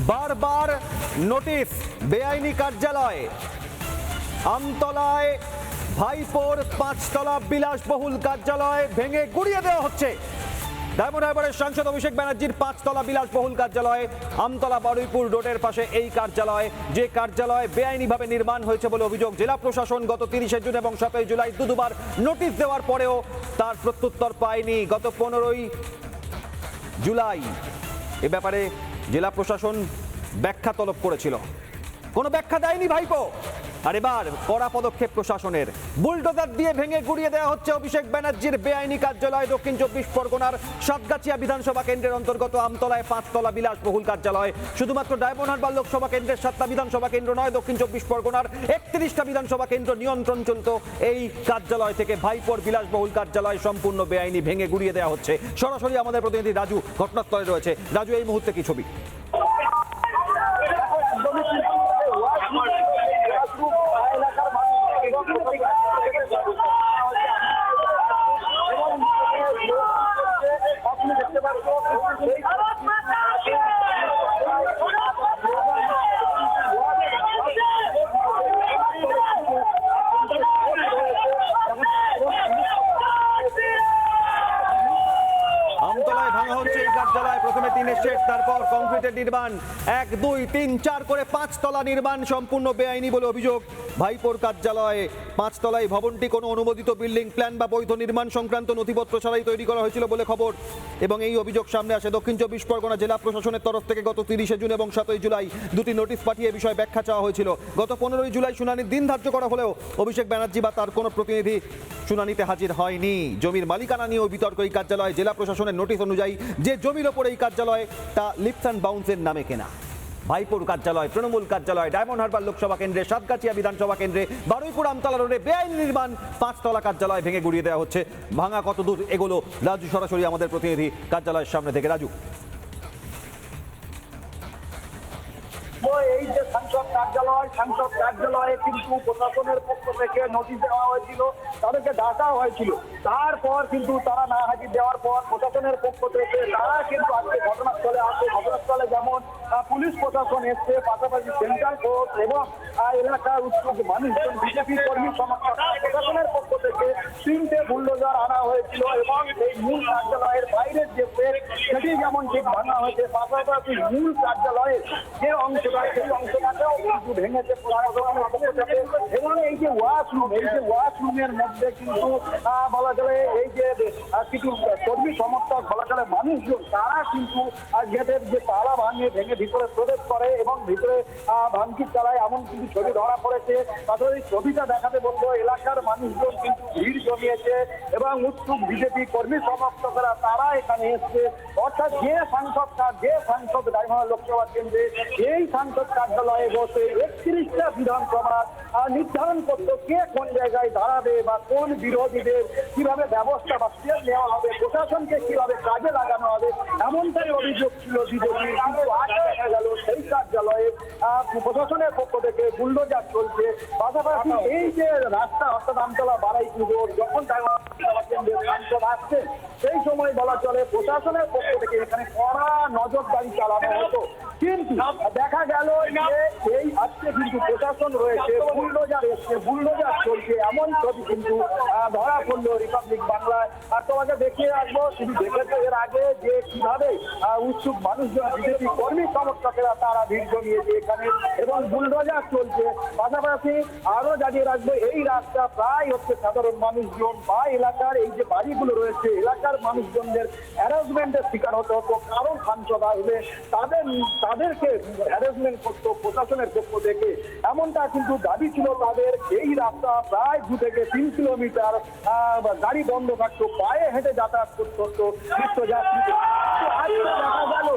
বারবার নোটিশ বেআইনি কার্যালয় আমতলায় ভাইপোর 5তলা বিলাসবহুল কার্যালয় ভেঙে গুড়িয়ে দেওয়া হচ্ছে। ডায়মন্ড হারবারের সাংসদ অভিষেক ব্যানার্জির 5তলা বিলাসবহুল কার্যালয় আমতলা বারুইপুর রোডের পাশে এই কার্যালয়, যে কার্যালয় বেআইনিভাবে নির্মাণ হয়েছে বলে অভিযোগ। জেলা প্রশাসন গত 30শে জুন এবং 7ই জুলাই দুবার নোটিশ দেওয়ার পরেও তার প্রত্যুত্তর পায়নি। গত 15ই জুলাই এ ব্যাপারে জেলা প্রশাসন ব্যাখ্যা তলব করেছিল, কোনো ব্যাখ্যা দেয়নি ভাইপো। আর এবার কড়া পদক্ষেপ প্রশাসনের, বুলডোজার দিয়ে ভেঙে গুড়িয়ে দেওয়া হচ্ছে অভিষেক ব্যানার্জির বেআইনি কার্যালয়। দক্ষিণ 24 পরগনার সাতগাছিয়া বিধানসভা কেন্দ্রের অন্তর্গত আমতলায় 5তলা বিলাসবহুল কার্যালয়। শুধুমাত্র ডায়মন্ড হারবার লোকসভা কেন্দ্রের 7টা বিধানসভা কেন্দ্র নয়, দক্ষিণ 24 পরগনার 31টা বিধানসভা কেন্দ্র নিয়ন্ত্রণ চলত এই কার্যালয় থেকে। ভাইপোর বিলাসবহুল কার্যালয় সম্পূর্ণ বেআইনি ভেঙে গুড়িয়ে দেওয়া হচ্ছে। সরাসরি আমাদের প্রতিনিধি রাজু ঘটনাস্থলে রয়েছে। রাজু, এই মুহূর্তে কি ছবি? আমতলায় ভাঙা হচ্ছে এই কার্যালয়। প্রথমে 3 শেড, তারপর কংক্রিটের নির্মাণ, 1, 2, 3, 4 করে 5তলা নির্মাণ সম্পূর্ণ বেআইনি বলে অভিযোগ। ভাইপোর কার্যালয়ে 5তলায় ভবনটি কোনো অনুমোদিত বিল্ডিং প্ল্যান বা বৈধ নির্মাণ সংক্রান্ত নথিপত্র ছাড়াই তৈরি করা হয়েছিল বলে খবর। এবং এই অভিযোগ সামনে আসে দক্ষিণ 24 পরগনা জেলা প্রশাসনের তরফ থেকে গত 30শে জুন এবং 7ই জুলাই দুটি নোটিশ পাঠিয়ে বিষয়ে ব্যাখ্যা চাওয়া হয়েছিল। গত 15ই জুলাই শুনানির দিন ধার্য করা হলেও অভিষেক ব্যানার্জি বা তার কোনো প্রতিনিধি শুনানিতে হাজির হয়নি। জমির মালিকানা নিয়েও বিতর্ক এই কার্যালয়। জেলা প্রশাসনের নোটিশ অনুযায়ী যে জমির ওপর এই কার্যালয় তা লিপস অ্যান্ড বাউন্সের নামে কেনা। ভাইপোর কার্যালয়, তৃণমূল কার্যালয়, ডায়মন্ড হারবার লোকসভা কেন্দ্রে, সাতগাছিয়া বিধানসভা কেন্দ্রে, বারুইপুর আমতলা রোডে বেআইনি নির্মাণ 5তলা কার্যালয় ভেঙে গুড়িয়ে দেওয়া হচ্ছে। ভাঙা কত দূর এগুলো রাজু সরাসরি আমাদের প্রতিনিধি কার্যালয়ের সামনে থেকে। রাজু, এই যে সাংসদ কার্যালয়ে কিন্তু প্রশাসনের পক্ষ থেকে নোটিশ দেওয়া হয়েছিল, তাদেরকে ডাকা হয়েছিল। তারপর কিন্তু তারা না হাজির দেওয়ার পর প্রশাসনের পক্ষ থেকে তারা কিন্তু আজকে ঘটনাস্থলে আসে। ঘটনাস্থলে যেমন পুলিশ প্রশাসন এসছে, পাশাপাশি সেন্ট্রাল ফোর্স এবং এলাকার উৎসুক মানুষজন, বিজেপি কর্মী সমর্থক, প্রশাসনের পক্ষ থেকে 3টে বুলডোজার আনা হয়েছিল এবং এই মূল কার্যালয়ের বাইরের যে পেট সেটি যেমন ঠিক ভাঙা হয়েছে, পাশাপাশি মূল কার্যালয়ের যে অংশটাকেও কিন্তু ভেঙেছে প্রশাসনের পক্ষ থেকে। এবং এই যে ওয়াশরুমের মধ্যে কিন্তু বলা চলে এই যে কিছু কর্মী সমর্থক বলা চলে মানুষজন, তারা কিন্তু গেটের যে তালা ভেঙে ভিতরে প্রবেশ করে এবং ভিতরে ভাঙচুর চালায়, এমন কিন্তু ছবি ধরা পড়েছে। তাদের এই ছবিটা দেখাতে বলবো, এলাকার মানুষজন কিন্তু ভিড় জমিয়েছে এবং উৎসুক বিজেপি কর্মী সমর্থকরা তারা এখানে এসছে। অর্থাৎ যে সাংসদ ডায়মন্ড লোকসভা কেন্দ্রে এই সাংসদ কার্যালয়ে বসে 31টা বিধানসভা নির্ধারণ করতো কে কোন জায়গায় দাঁড়াবে বা কোন বিরোধীদের কিভাবে ব্যবস্থা বা স্টেপ নেওয়া হবে, প্রশাসনকে কিভাবে কাজে লাগানো হবে, এমনটাই অভিযোগ ছিল বিজেপির। কিন্তু আজ দেখা গেল সেই কার্যালয়ে প্রশাসনের পক্ষ থেকে বুলডোজার চলছে। পাশাপাশি এই যে রাস্তা অর্থাৎ আমতলা বারুইপুর রোড, যখন কেন্দ্রের সাংসদ আসছেন সেই সময় বলা চলে প্রশাসনের পক্ষ থেকে এখানে কড়া নজরদারি চালানো হতো। কিন্তু দেখা গেল যে এই আজকে কিন্তু প্রশাসন রয়েছে, বুলডোজার এসছে, বুলডোজার চলছে, এমন ছবি কিন্তু ধরা পড়লো রিপাবলিক বাংলায়। আর তোমাকে দেখিয়ে রাখবো, শুধু দেখেছো এর আগে যে কিভাবে উৎসুক মানুষজন, বিজেপি কর্মী সমর্থকেরা তারা ভিড় জমিয়েছে এখানে এবং বুলডোজার চলছে। পাশাপাশি আরো জানিয়ে রাখবো, এই রাস্তা প্রায় হচ্ছে সাধারণ মানুষজন বা এলাকার এই যে বাড়িগুলো রয়েছে, এলাকার মানুষজনদের হ্যারাসমেন্টের শিকার হতে হতো। কারণ সাংসদ আসবে তাদেরকে হ্যারাসমেন্ট করতো প্রশাসনের পক্ষ থেকে, এমনটা কিন্তু দাবি ছিল তাদের। এই রাস্তা প্রায় 2 থেকে 3 কিলোমিটার গাড়ি বন্ধ থাকতো, পায়ে হেঁটে যাতায়াত করতে হতো নিত্যযাত্রীদের। দেখা গেল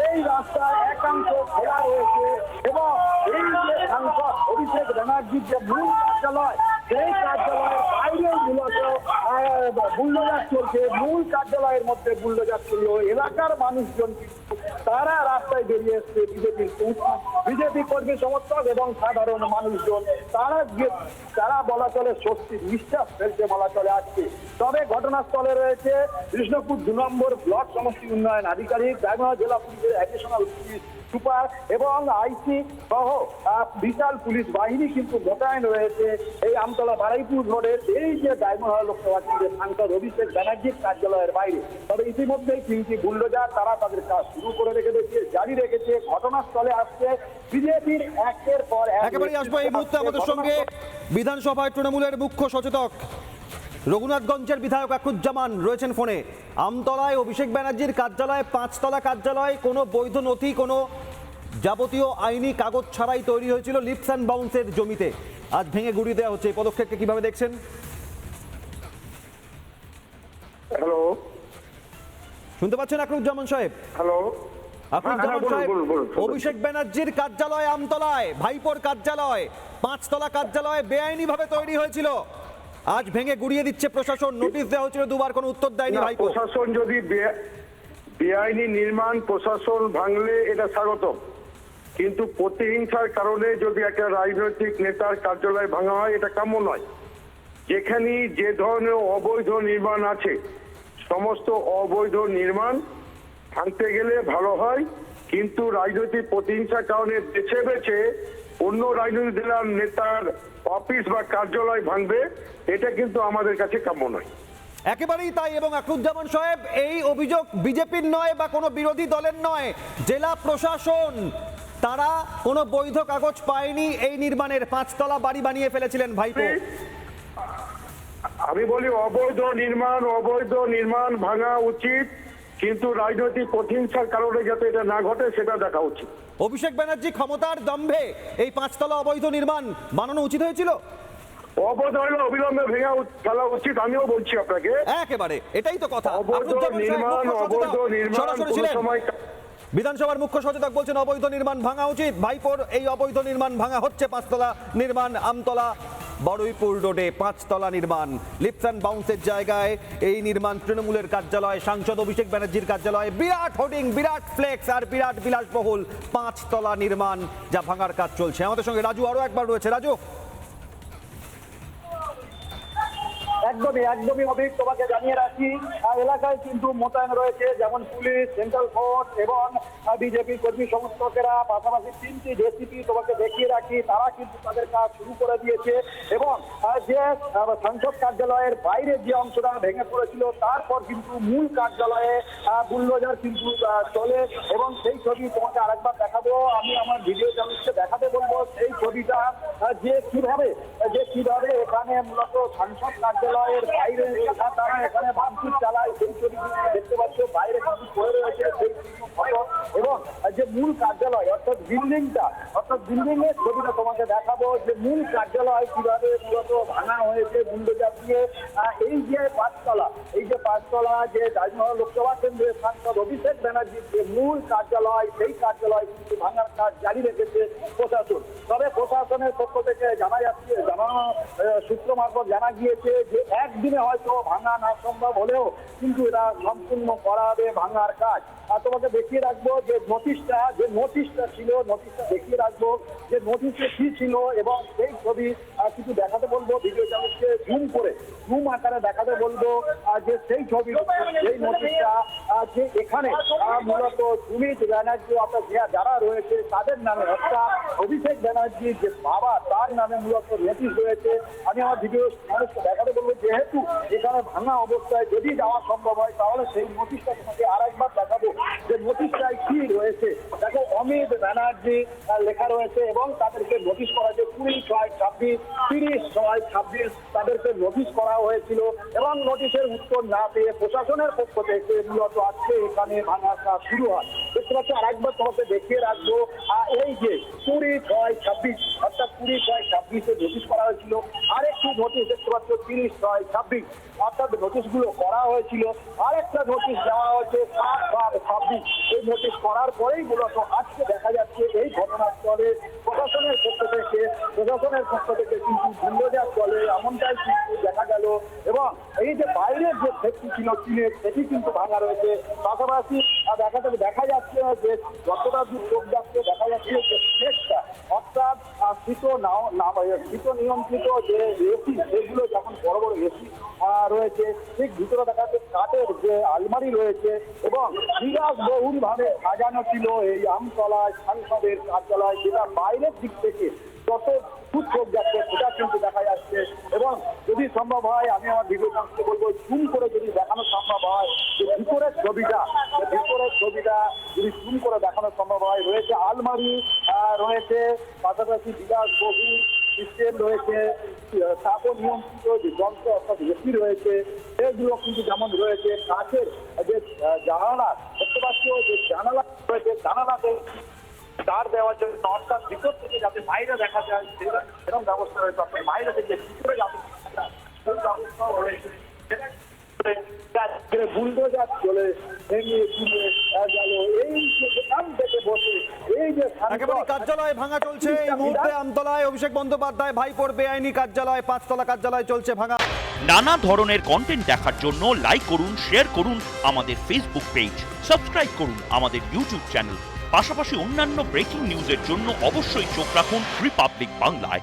এই রাস্তা একাংশ খোলা রয়েছে এবং এই যে সাংসদ অভিষেক ব্যানার্জির যে মূল কার্যালয়, সেই কার্যালয়ের বাইরে মূলত বুলডোজার চলছে। মূল কার্যালয়ের মধ্যে বুলডোজার চললো। এলাকার মানুষজন কিন্তু তারা রাস্তায় বেরিয়ে এসছে, বিজেপি কর্মী সমর্থক এবং সাধারণ মানুষজন তারা বলা চলে স্বস্তির নিঃশ্বাস ফেলতে বলা চলে আজকে। তবে ঘটনাস্থলে রয়েছে কৃষ্ণপুর 2 নম্বর ব্লক সমষ্টি উন্নয়ন আধিকারিক, ডায়মন্ড জেলা পুলিশের অ্যাডিশনাল পুলিশ সুপার এবং আইসি সহ বিশাল পুলিশ বাহিনী কিন্তু মোতায়েন রয়েছে এই আমতলা বারুইপুর রোডের এই যে ডায়মন্ড হারবার লোকসভা কেন্দ্রের সাংসদ অভিষেক ব্যানার্জির কার্যালয়ের বাইরে। তবে ইতিমধ্যেই 3টি বুলডোজার তারা তাদের কাজ শুরু করে রেখেছে, জারি রেখেছে। ঘটনাস্থলে আসছে বিজেপির একের পর এক। একেবারেই আসবো এই মুহূর্তে আমাদের সঙ্গে বিধানসভায় তৃণমূলের মুখ্য সচেতক রঘুনাথগঞ্জের বিধায়ক আখরুজ্জামান রয়েছেন ফোনে। আমতলায় অভিষেক ব্যানার্জির কার্যালয়, 5তলা কার্যালয়, কোনো বৈধ নথি, কোনো যাবতীয় আইনি কাগজ ছাড়াই তৈরি হয়েছিল লিপস অ্যান্ড বাউন্সের জমিতে। আজ ভেঙে গুড়িয়ে দেওয়া হচ্ছে। এই পদক্ষেপকে কিভাবে দেখছেন? হ্যালো, শুনতে পাচ্ছেন আখরুজ্জামান সাহেব? হ্যালো, আখরুজ্জামান সাহেব, অভিষেক ব্যানার্জির কার্যালয় আমতলায়, ভাইপোর কার্যালয়, 5তলা কার্যালয় বেআইনিভাবে তৈরি হয়েছিল। আজ ভেঙে গুড়িয়ে দিচ্ছে প্রশাসন। নোটিশ দেওয়া হয়েছিল দুবার, কোনো উত্তর দেয়নি ভাইপো। প্রশাসন যদি বেআইনি নির্মাণ প্রশাসন ভাঙলে এটা স্বাগতম, কিন্তু প্রতিহিংসার কারণে যদি একটা রাজনৈতিক নেতার কার্যালয় ভাঙা হয় এটা কাম্য নয়। যেখানে যে ধরনের অবৈধ নির্মাণ আছে সমস্ত অবৈধ নির্মাণ ভাঙতে গেলে ভালো হয়, কিন্তু রাজনৈতিক প্রতিহিংসার কারণে বেছে বেছে অন্য রাজনৈতিক দলের নেতার অফিস বা কার্যালয় ভাঙবে, এটা কিন্তু আমাদের কাছে কাম্য নয়। একেবারেই তাই। এবং আখরুজ্জামান সাহেব, এই অভিযোগ বিজেপির নয় বা কোনো বিরোধী দলের নয়, জেলা প্রশাসন তারা কোনো বৈধ কাগজ পায়নি এই নির্মাণের। 5তলা বাড়ি বানিয়ে ফেলেছিলেন ভাইপো। আমি বলি অবৈধ নির্মাণ ভাঙা উচিত, কিন্তু রাজনৈতিক প্রতিহিংসার কারণে যাতে এটা না ঘটে সেটা দেখা উচিত। অভিষেক ব্যানার্জি ক্ষমতার দম্ভে এই 5তলা অবৈধ নির্মাণ বানানো উচিত হয়েছিল। অবৈধ হলে অবিলম্বে ভেঙে ফেলা উচিত, আমিও বলছি আপনাকে। একেবারে এটাই তো কথা। অবৈধ নির্মাণ সরাসরি ছিলেন বিধানসভার মুখ্য সচেতক, বলছেন অবৈধ নির্মাণ ভাঙা উচিত। ভাইপোর এই অবৈধ নির্মাণ ভাঙা হচ্ছে। 5তলা নির্মাণ আমতলা বারুইপুর রোডে 5তলা নির্মাণ, লিপস অ্যান্ড বাউন্সের জায়গায় এই নির্মাণ তৃণমূলের কার্যালয়, সাংসদ অভিষেক ব্যানার্জির কার্যালয়। বিরাট হোর্ডিং, বিরাট ফ্লেক্স আর বিরাট বিলাসবহুল 5তলা নির্মাণ, যা ভাঙার কাজ চলছে। আমাদের সঙ্গে রাজু আরো একবার রয়েছে। রাজু, একদমই অভিক, তোমাকে জানিয়ে রাখি এলাকায় কিন্তু মোতায়েন রয়েছে যেমন পুলিশ, সেন্ট্রাল ফোর্স এবং বিজেপি কর্মী সমর্থকেরা, পাশাপাশি 3টি জেসিপি তোমাকে দেখিয়ে রাখি, তারা কিন্তু তাদের কাজ শুরু করে দিয়েছে। এবং যে সংসদ কার্যালয়ের বাইরে যে অংশটা ভেঙে পড়েছিল তারপর কিন্তু মূল কার্যালয়ে বুলডোজার কিন্তু চলে। এবং সেই ছবি তোমাকে আরেকবার দেখাবো, আমি আমার ভিডিও চ্যানেলকে দেখাতে বলবো সেই ছবিটা, যে কিভাবে এখানে মূলত সংসদ কার্যালয়ের বাইরে তারা এখানে ভাঙচুর চালায়, সেই ছবি দেখতে পাচ্ছ। বাইরে কিন্তু পড়ে রয়েছে সেই ফটো। এবং যে মূল কার্যালয় অর্থাৎ বিল্ডিং এর ছবিটা তোমাকে দেখাবো, যে মূল কার্যালয় কিভাবে মূলত ভাঙা হয়েছে বুলডোজার দিয়ে। এই যে 5তলা যে ডায়মন্ড লোকসভা কেন্দ্রের সাংসদ অভিষেক ব্যানার্জির যে মূল কার্যালয়, সেই কার্যালয় কিন্তু ভাঙার কাজ জারি রেখেছে প্রশাসন। তবে প্রশাসনের পক্ষ থেকে জানানো সূত্র মারফত জানা গিয়েছে যে একদিনে হয়তো ভাঙা না সম্ভব হলেও কিন্তু এটা সম্পূর্ণ করা হবে ভাঙার কাজ। আর তোমাকে দেখিয়ে রাখবো যে নোটিশটা ছিল, নোটিশটা দেখিয়ে রাখবো যে নোটিশে কি ছিল এবং সেই ছবি কিছু দেখাতে বলবো। ভিডিও চ্যানেলকে জুম আকারে দেখাতে বলবো যে সেই ছবি, সেই নোটিশটা যে এখানে মূলত সুমিত ব্যানার্জি অর্থাৎ যারা রয়েছে তাদের নামে, অর্থাৎ অভিষেক ব্যানার্জির যে বাবা তার নামে মূলত নোটিশ রয়েছে। আমি আমার ভিডিও মানুষকে দেখাতে বলবো, যেহেতু এখানে ভাঙা অবস্থায় যদি যাওয়া সম্ভব হয় তাহলে সেই নোটিশটা তোমাকে আর একবার দেখাবো যে নোটিশটায় কি রয়েছে। দেখো, অমিত ব্যানার্জি লেখা রয়েছে এবং তাদেরকে নোটিশ করা হয়েছে 20/6/26, 30/6/26 তাদেরকে নোটিশ করা হয়েছিল। এবং নোটিশের উত্তর না পেয়ে প্রশাসনের পক্ষ থেকে মূলত আজকে এখানে ভাঙার কাজ শুরু হয়। দেখতে পাচ্ছি, আরেকবার তোমাকে দেখিয়ে রাখবো, এই যে 20/6/26 অর্থাৎ 20/6/26 নোটিশ করা হয়েছিল। আরেকটি নোটিশ দেখতে পাচ্ছ 30/6/26 অর্থাৎ নোটিশগুলো করা হয়েছিল। আরেকটা নোটিশ দেওয়া হয়েছে 7/26। এই নোটিশ করার পরেই মূলত আজকে দেখা যাচ্ছে এই ঘটনাস্থলে প্রশাসনের পক্ষ থেকে কিন্তু বুলডোজার চলে, এমনটাই কিন্তু দেখা গেল। এবং এই যে বাইরের যে সেটটি ছিল টিনের, সেটি কিন্তু ভাঙা রয়েছে। পাশাপাশি দেখা যাচ্ছে যে যতটা দূর চোখ যাচ্ছে দেখা যাচ্ছে যে সেটটা অর্থাৎ শীত নিয়ন্ত্রিত যে এসি সেগুলো যখন বড় বড় এসি রয়েছে, ঠিক ভিতরে দেখা যাচ্ছে কাঠের যে আলমারি রয়েছে এবং বিলাসবহুল ভাবে সাজানো ছিল এই আমতলায় সাংসদের কার্যালয়, যেটা বাইরের দিক থেকে যত ফুট চোখ যাচ্ছে সেটা কিন্তু দেখা যাচ্ছে। এবং যদি সম্ভব হয় আমি আমার ভিডিও সংস্থা বলবো জুম করে যদি দেখানো সম্ভব হয় যে ভিতরের ছবিটা যদি জুম করে দেখানো সম্ভব হয়, রয়েছে আলমারি, রয়েছে পাশাপাশি বিলাসবহুল সিস্টেম রয়েছে, তাপও নিয়ন্ত্রিত যে যন্ত্র অর্থাৎ এসি রয়েছে সেগুলো কিন্তু যেমন রয়েছে, কাঠের যে জানালা দেখতে পাচ্ছ যে জানালা রয়েছে, জানালাতে তার দেওয়ার জন্য অর্থাৎ ভিতর থেকে যাতে বাইরে দেখা যায় সেরকম ব্যবস্থা রয়েছে, অর্থাৎ বাইরে থেকে ভিতরে যাতে ব্যবস্থাও রয়েছে। বুলডোজার চলে ভেঙে দিয়ে গেল এই যে এখান থেকে বসে এই যে একেবারে কার্যালয় ভাঙা চলছে এই মুহূর্তে আমতলায়। অভিষেক বন্দ্যোপাধ্যায় ভাইপোর বেআইনি কার্যালয়, 5 তলা কার্যালয় চলছে ভাঙা। নানা ধরনের কন্টেন্ট দেখার জন্য লাইক করুন, শেয়ার করুন আমাদের ফেসবুক পেজ, সাবস্ক্রাইব করুন আমাদের ইউটিউব চ্যানেল। পাশাপাশি অন্যান্য ব্রেকিং নিউজের জন্য অবশ্যই চোখ রাখুন রিপাবলিক বাংলায়।